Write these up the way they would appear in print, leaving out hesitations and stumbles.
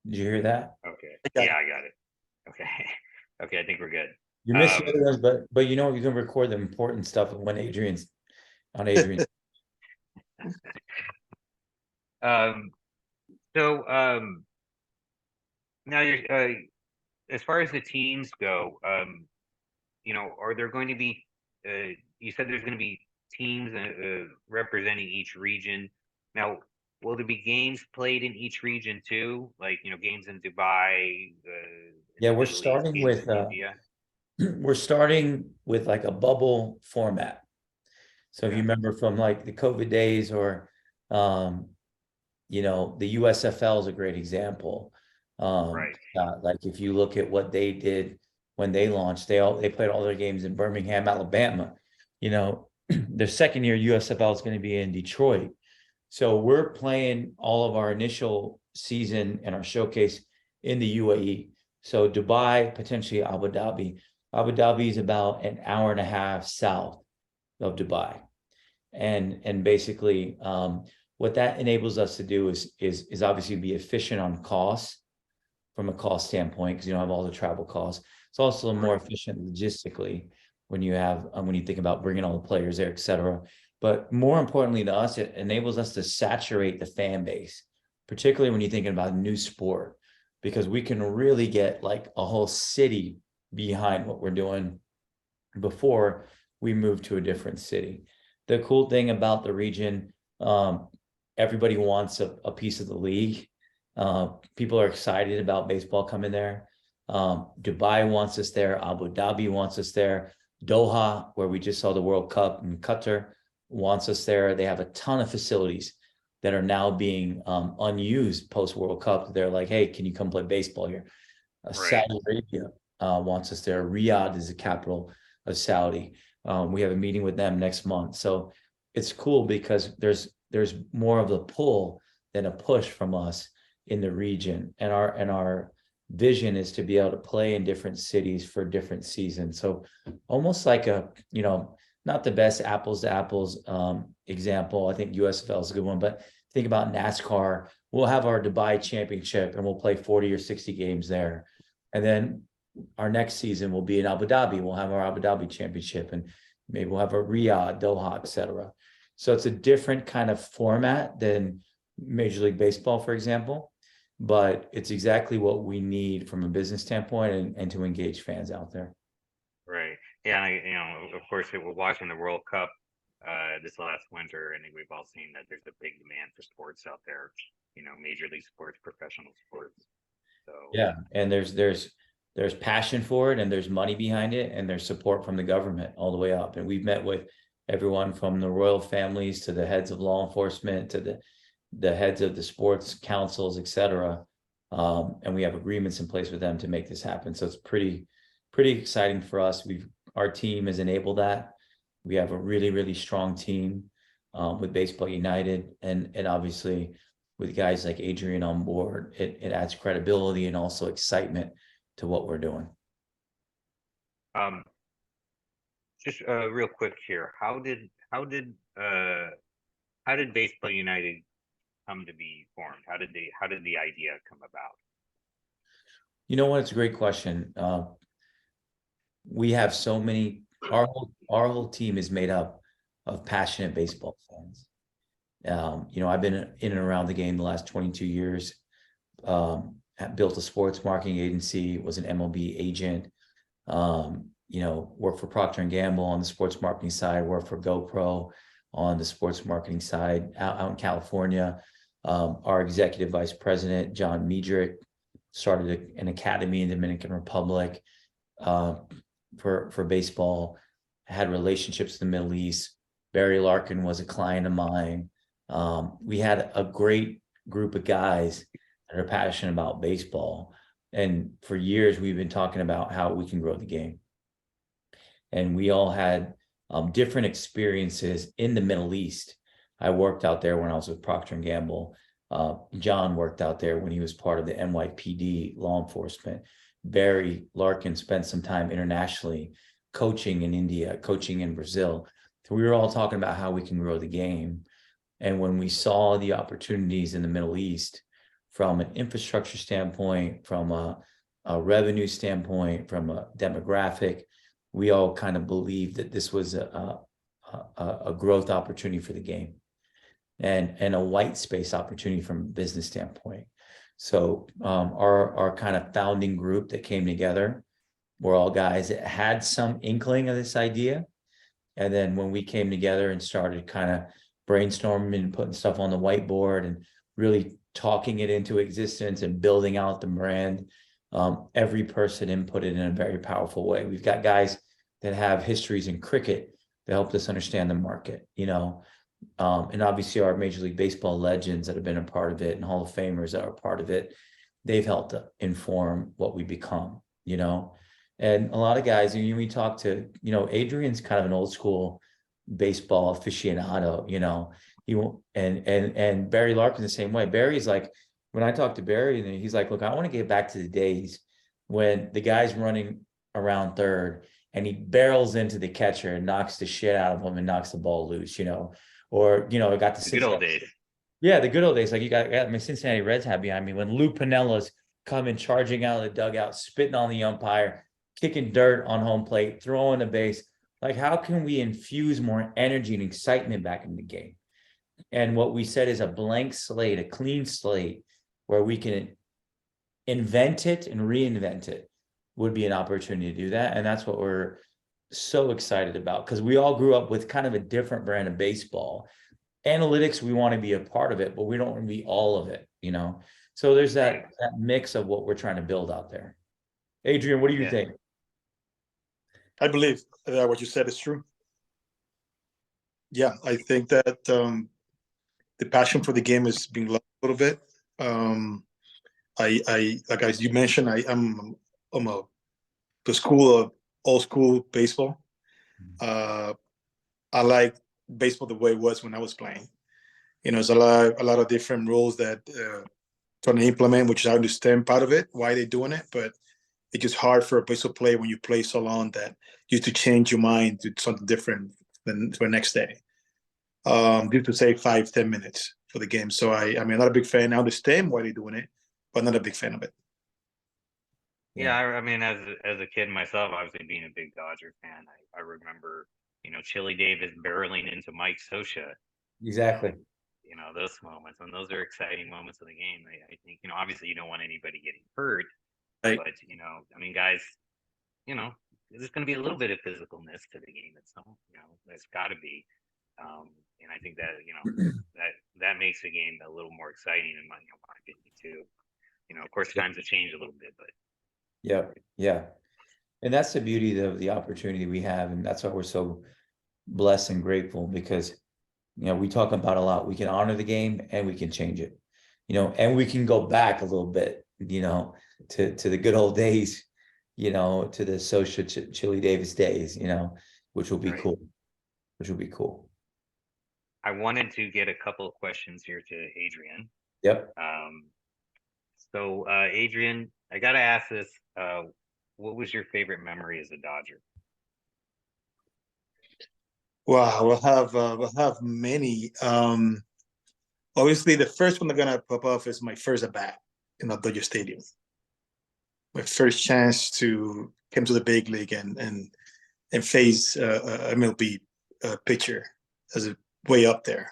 Did you hear that? Okay. got Yeah, I got it. Okay. Okay, I think we're good. You missed the other ones, but you know you can record the important stuff when Adrian's on Adrian. Um, so now you're as far as the teams go, are there going to be you said there's going to be teams representing each region. Now, will there be games played in each region too? Like, games in Dubai, in Yeah, the we're Middle East, starting games with in India. we're starting with like a bubble format. So if you Okay. remember from like the COVID days or um, the USFL is a great example. Right. Like if you look at what they did when they launched, they played all their games in Birmingham, Alabama. Their second year USFL is going to be in Detroit. So we're playing all of our initial season and our showcase in the UAE. So Dubai, potentially Abu Dhabi. Abu Dhabi is about an hour and a half south of Dubai. And basically what that enables us to do is obviously be efficient on costs from a cost standpoint because you don't have all the travel costs. It's also more efficient logistically when you think about bringing all the players there, et cetera. But more importantly to us, it enables us to saturate the fan base, particularly when you're thinking about a new sport, because we can really get like a whole city behind what we're doing before we move to a different city. The cool thing about the region, everybody wants a piece of the league. People are excited about baseball coming there. Dubai wants us there. Abu Dhabi wants us there. Doha, where we just saw the World Cup in Qatar, wants us there. They have a ton of facilities that are now being unused post World Cup. They're like, hey, can you come play baseball here? Right. Saudi Arabia wants us there. Riyadh is the capital of Saudi. We have a meeting with them next month. So it's cool because there's more of a pull than a push from us in the region. And our vision is to be able to play in different cities for different seasons. So almost like not the best apples to apples example. I think USFL is a good one, but think about NASCAR. We'll have our Dubai championship and we'll play 40 or 60 games there. And then our next season will be in Abu Dhabi. We'll have our Abu Dhabi championship and maybe we'll have a Riyadh, Doha, et cetera. So it's a different kind of format than Major League Baseball, for example, but it's exactly what we need from a business standpoint and to engage fans out there. Right. Yeah. And of course, we're watching the World Cup this last winter, and we've all seen that there's a big demand for sports out there. Major league sports, professional sports. So yeah, and there's passion for it, and there's money behind it, and there's support from the government all the way up. And we've met with everyone from the royal families to the heads of law enforcement to the heads of the sports councils, et cetera. And we have agreements in place with them to make this happen. So it's pretty exciting for us. Our team has enabled that. We have a really, really strong team with Baseball United, and obviously with guys like Adrian on board, it adds credibility and also excitement to what we're doing. Just real quick here, how did Baseball United come to be formed? How did the idea come about? You know what? It's a great question. We have so many. Our whole team is made up of passionate baseball fans. I've been in and around the game the last 22 years. Built a sports marketing agency, was an MLB agent. Worked for Procter & Gamble on the sports marketing side, worked for GoPro on the sports marketing side out in California. Our executive vice president, John Medrick, started an academy in the Dominican Republic for baseball, had relationships in the Middle East. Barry Larkin was a client of mine. We had a great group of guys that are passionate about baseball. And for years, we've been talking about how we can grow the game. And we all had different experiences in the Middle East. I worked out there when I was with Procter & Gamble. John worked out there when he was part of the NYPD law enforcement. Barry Larkin spent some time internationally coaching in India, coaching in Brazil. So we were all talking about how we can grow the game. And when we saw the opportunities in the Middle East, from an infrastructure standpoint, from a revenue standpoint, from a demographic. We all kind of believed that this was a growth opportunity for the game, and a white space opportunity from a business standpoint. So our kind of founding group that came together were all guys that had some inkling of this idea. And then when we came together and started kind of brainstorming and putting stuff on the whiteboard and really talking it into existence and building out the brand, every person inputted in a very powerful way. We've got guys that have histories in cricket that helped us understand the market, and obviously our Major League Baseball legends that have been a part of it and Hall of Famers that are part of it, they've helped to inform what we become, and a lot of guys, we talk to, Adrian's kind of an old school baseball aficionado, and Barry Larkin the same way. Barry's like, when I talk to Barry, he's like, look, I want to get back to the days when the guy's running around third and he barrels into the catcher and knocks the shit out of him and knocks the ball loose, or, I got the good old days. Yeah, the good old days. Like you got my Cincinnati Reds hat behind me when Lou Pinella's coming charging out of the dugout, spitting on the umpire, kicking dirt on home plate, throwing a base. Like, how can we infuse more energy and excitement back in the game? And what we said is a blank slate, a clean slate, where we can invent it and reinvent it would be an opportunity to do that. And that's what we're so excited about, because we all grew up with kind of a different brand of baseball. Analytics, we want to be a part of it, but we don't want to be all of it, So there's that mix of what we're trying to build out there. Adrian, what do you think? I believe that what you said is true. Yeah, I think that the passion for the game is being lost a little bit. I like as you mentioned, I'm the school of old school baseball. I like baseball the way it was when I was playing. There's a lot of different rules that trying to implement, which I understand part of it, why they're doing it, but it's just hard for a baseball player when you play so long that you have to change your mind to something different than for the next day. Due to say 5-10 minutes for the game. So I'm not a big fan. I understand why they're doing it, but not a big fan of it. Yeah, I mean, as a kid myself, obviously being a big Dodger fan, I remember, Chili Davis barreling into Mike Scioscia. Exactly. Those moments, and those are exciting moments of the game. I think, obviously you don't want anybody getting hurt, right. But, I mean, guys, there's going to be a little bit of physicalness to the game. It's there's got to be. And I think that, that makes the game a little more exciting in my opinion too. Of course, times have changed a little bit, but. Yeah. And that's the beauty of the opportunity we have. And that's why we're so blessed and grateful, because, we talk about a lot. We can honor the game and we can change it, and we can go back a little bit, to the good old days, to the Scioscia Chili Davis days, which will be cool. I wanted to get a couple of questions here to Adrian. Yep. So Adrian, I gotta ask this. What was your favorite memory as a Dodger? Wow, we'll have many. Obviously, the first one that's gonna pop off is my first at bat in the Dodger Stadium. My first chance to come to the big league and face a MLB pitcher as a way up there.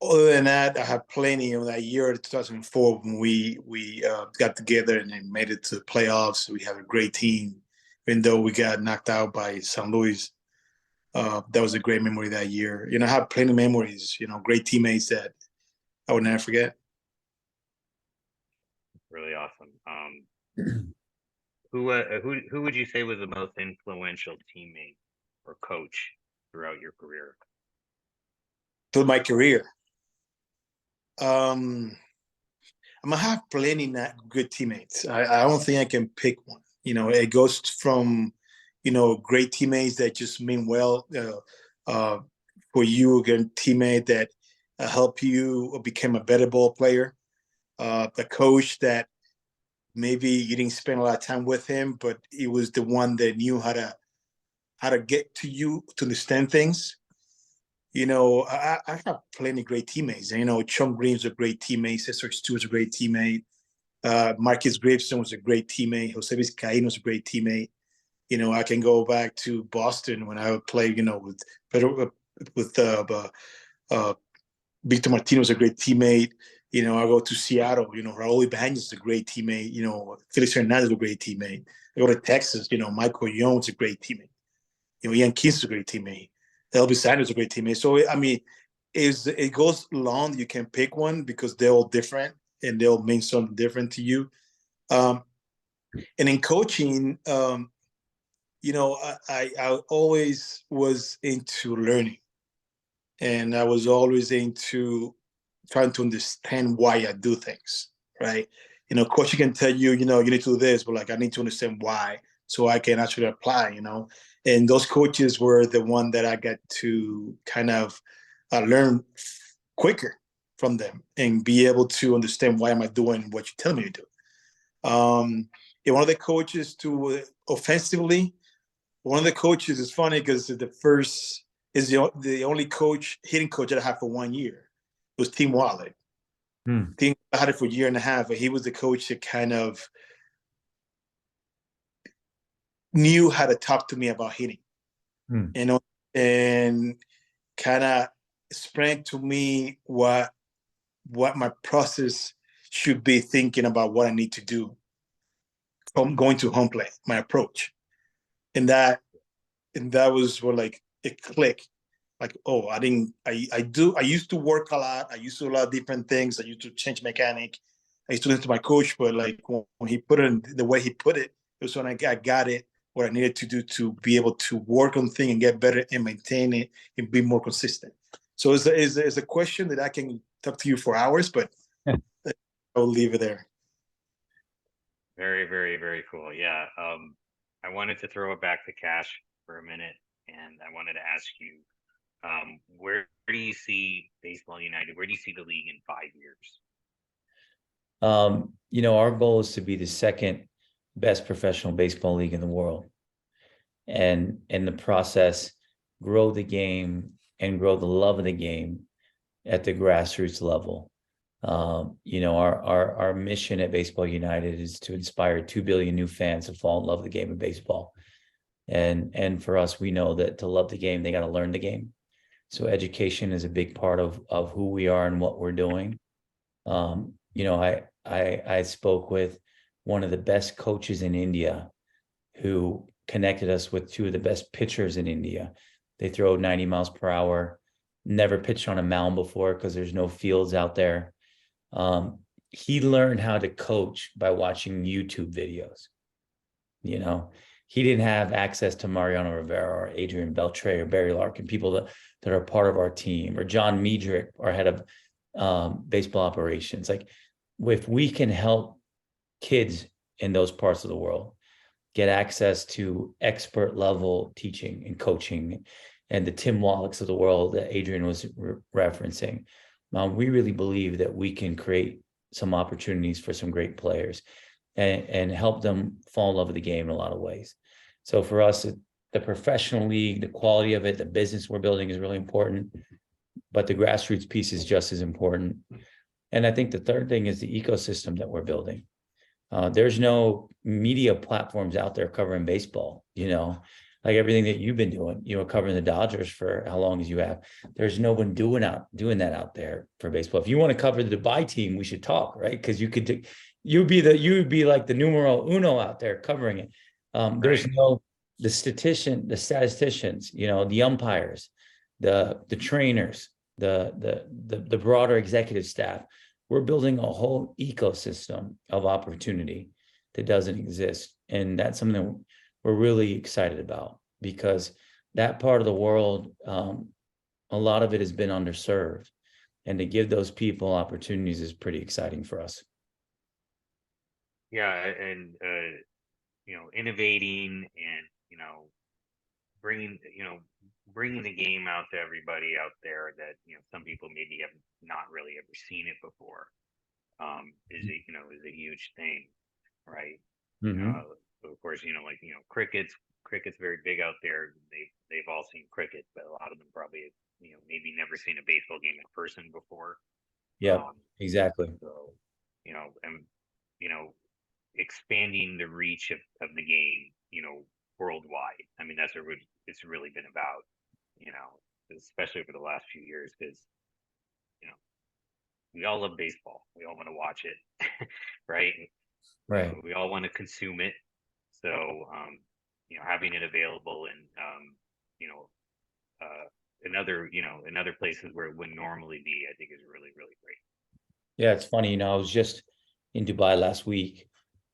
Other than that, I have plenty of that year, 2004, when we got together and then made it to the playoffs. We had a great team, even though we got knocked out by St. Louis. That was a great memory that year. I have plenty of memories, great teammates that I would never forget. Really awesome. Who would you say was the most influential teammate or coach throughout your career? Through my career, I'm gonna have plenty of good teammates. I don't think I can pick one. It goes from great teammates that just mean well for you, again, teammate that help you become a better ball player. The coach that maybe you didn't spend a lot of time with him, but he was the one that knew how to get to you to understand things. I have plenty of great teammates. And, Chum Green's a great teammate. Cesar Stewart's a great teammate. Marcus Gravestone was a great teammate. Jose Vizcaíno was a great teammate. I can go back to Boston when I would play, with Victor Martinez was a great teammate. I go to Seattle, Raul Ibanez is a great teammate. Felix Hernandez is a great teammate. I go to Texas, Michael Young is a great teammate. Ian Keen's a great teammate. Elvis Sanders is a great teammate. So, I mean, it goes long. You can pick one because they're all different and they'll mean something different to you. And in coaching, I always was into learning. And I was always into trying to understand why I do things, right? Coach can tell you, you need to do this, but like I need to understand why so I can actually apply, And those coaches were the one that I got to kind of learn quicker from them and be able to understand why am I doing what you tell me to do. And one of the coaches to offensively, one of the coaches is funny because the only hitting coach that I had for 1 year. It was Tim Wallet. Tim had it for a year and a half, but he was the coach that kind of knew how to talk to me about hitting, and kind of explain to me what my process should be, thinking about what I need to do. Going to home plate, my approach, and that was where like it clicked. Like, oh, I used to work a lot. I used to do a lot of different things. I used to change mechanic. I used to listen to my coach, but like when he put it in the way he put it, it was when I got it, what I needed to do to be able to work on things and get better and maintain it and be more consistent. So it's a question that I can talk to you for hours, but I'll leave it there. Very, very, very cool. Yeah. I wanted to throw it back to Kash for a minute, and I wanted to ask you, where do you see Baseball United? Where do you see the league in 5 years? Our goal is to be the second best professional baseball league in the world. And in the process, grow the game and grow the love of the game at the grassroots level. Our mission at Baseball United is to inspire 2 billion new fans to fall in love with the game of baseball. And for us, we know that to love the game, they got to learn the game. So education is a big part of who we are and what we're doing. I spoke with one of the best coaches in India who connected us with 2 of the best pitchers in India. They throw 90 miles per hour, never pitched on a mound before because there's no fields out there. He learned how to coach by watching YouTube videos. He didn't have access to Mariano Rivera or Adrian Beltre or Barry Larkin, people that are part of our team, or John Miedrich, our head of baseball operations. Like, if we can help kids in those parts of the world get access to expert level teaching and coaching, and the Tim Wallachs of the world that Adrian was referencing, we really believe that we can create some opportunities for some great players and help them fall in love with the game in a lot of ways. So for us, the professional league, the quality of it, the business we're building is really important, but the grassroots piece is just as important. And I think the third thing is the ecosystem that we're building. There's no media platforms out there covering baseball, like everything that you've been doing, covering the Dodgers for how long as you have. There's no one doing that out there for baseball. If you want to cover the Dubai team, we should talk, right? Because you would be like the numero uno out there covering it. There's no the statisticians, the umpires, the trainers, the broader executive staff. We're building a whole ecosystem of opportunity that doesn't exist. And that's something that we're really excited about, because that part of the world, a lot of it has been underserved. And to give those people opportunities is pretty exciting for us. Yeah, and innovating and bringing the game out to everybody out there that some people maybe have not really ever seen it before, is a huge thing, right? Of course, cricket's very big out there. They've all seen cricket, but a lot of them probably maybe never seen a baseball game in person before. Yeah, Um, exactly. so, and, expanding the reach of the game, worldwide. I mean, that's what it's really been about, especially over the last few years, because, we all love baseball. We all want to watch it, right? Right. We all want to consume it. So, having it available and, in other places where it wouldn't normally be, I think is really, really great. Yeah, it's funny, I was just in Dubai last week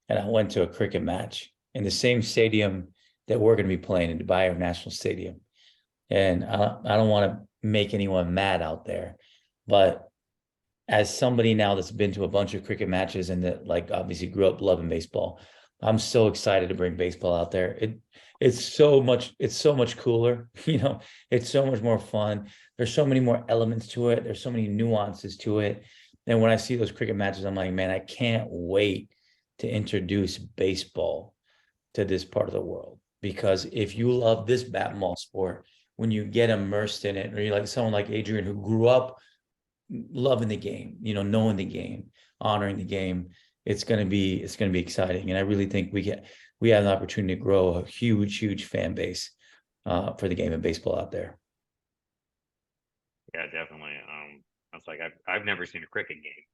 and I went to a cricket match in the same stadium that we're going to be playing in Dubai National Stadium. And I don't want to make anyone mad out there, but as somebody now that's been to a bunch of cricket matches and that like obviously grew up loving baseball, I'm so excited to bring baseball out there. It's so much cooler, it's so much more fun. There's so many more elements to it. There's so many nuances to it. And when I see those cricket matches, I'm like, man, I can't wait to introduce baseball to this part of the world. Because if you love this bat and ball sport, when you get immersed in it, or you're like someone like Adrian who grew up loving the game, knowing the game, honoring the game, it's going to be exciting. And I really think we have an opportunity to grow a huge fan base for the game of baseball out there. Yeah, definitely. It's like I've never seen a cricket game.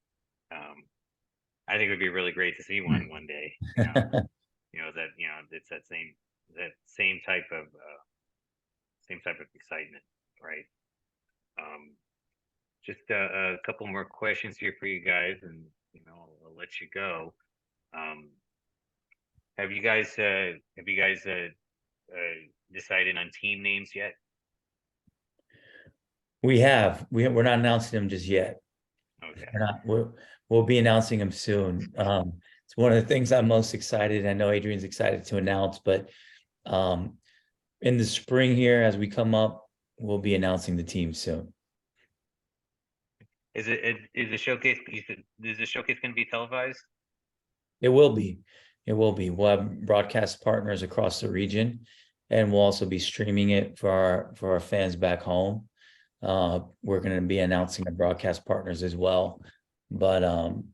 I think it would be really great to see one day. It's that same type of excitement, right? Just a couple more questions here for you guys, and I'll let you go. Have you guys decided on team names yet? We're not announcing them just yet. Okay. We'll be announcing them soon. It's one of the things I'm most excited. I know Adrian's excited to announce, but in the spring here, as we come up, we'll be announcing the team soon. Is the showcase? Is the showcase going to be televised? It will be. We'll have broadcast partners across the region, and we'll also be streaming it for our fans back home. We're going to be announcing our broadcast partners as well, but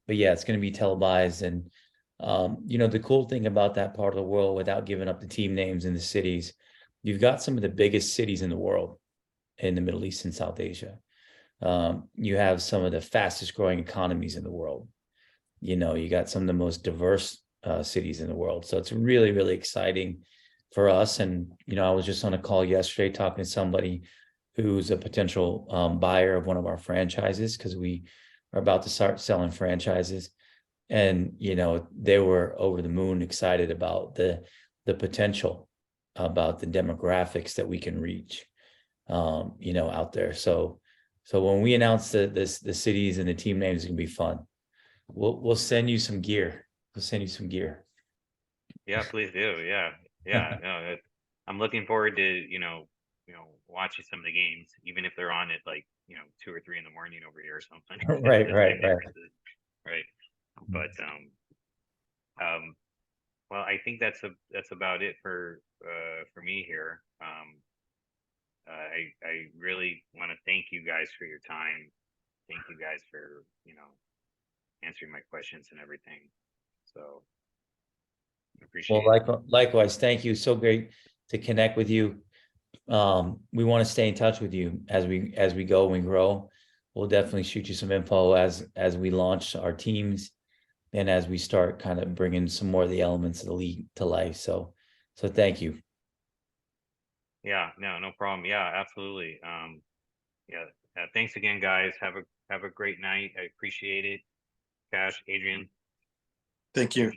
yeah, it's going to be televised. And the cool thing about that part of the world, without giving up the team names and the cities, you've got some of the biggest cities in the world in the Middle East and South Asia. You have some of the fastest growing economies in the world. You got some of the most diverse cities in the world. So it's really, really exciting for us. And, I was just on a call yesterday talking to somebody who's a potential buyer of one of our franchises, because we are about to start selling franchises. And, they were over the moon excited about the potential, about the demographics that we can reach, out there. So when we announce the cities and the team names, it's gonna be fun. We'll send you some gear. Yeah, please do. Yeah. No, I'm looking forward to watching some of the games, even if they're on at like 2 or 3 in the morning over here or something. Right. Right. But well, I think that's about it for me here. I really want to thank you guys for your time. Thank you guys for answering my questions and everything. So I appreciate Well, likewise, thank you. So great to connect with you. We want to stay in touch with you as we go and we grow. We'll definitely shoot you some info as we launch our teams and as we start kind of bringing some more of the elements of the league to life. So thank you. Yeah, no problem. Yeah, absolutely. Yeah. Thanks again, guys. Have a great night. I appreciate it. Kash, Adrian. Thank you.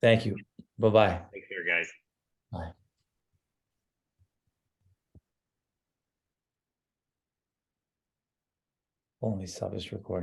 Thank you. Bye-bye. Take care, guys. Bye. Only stop this recording.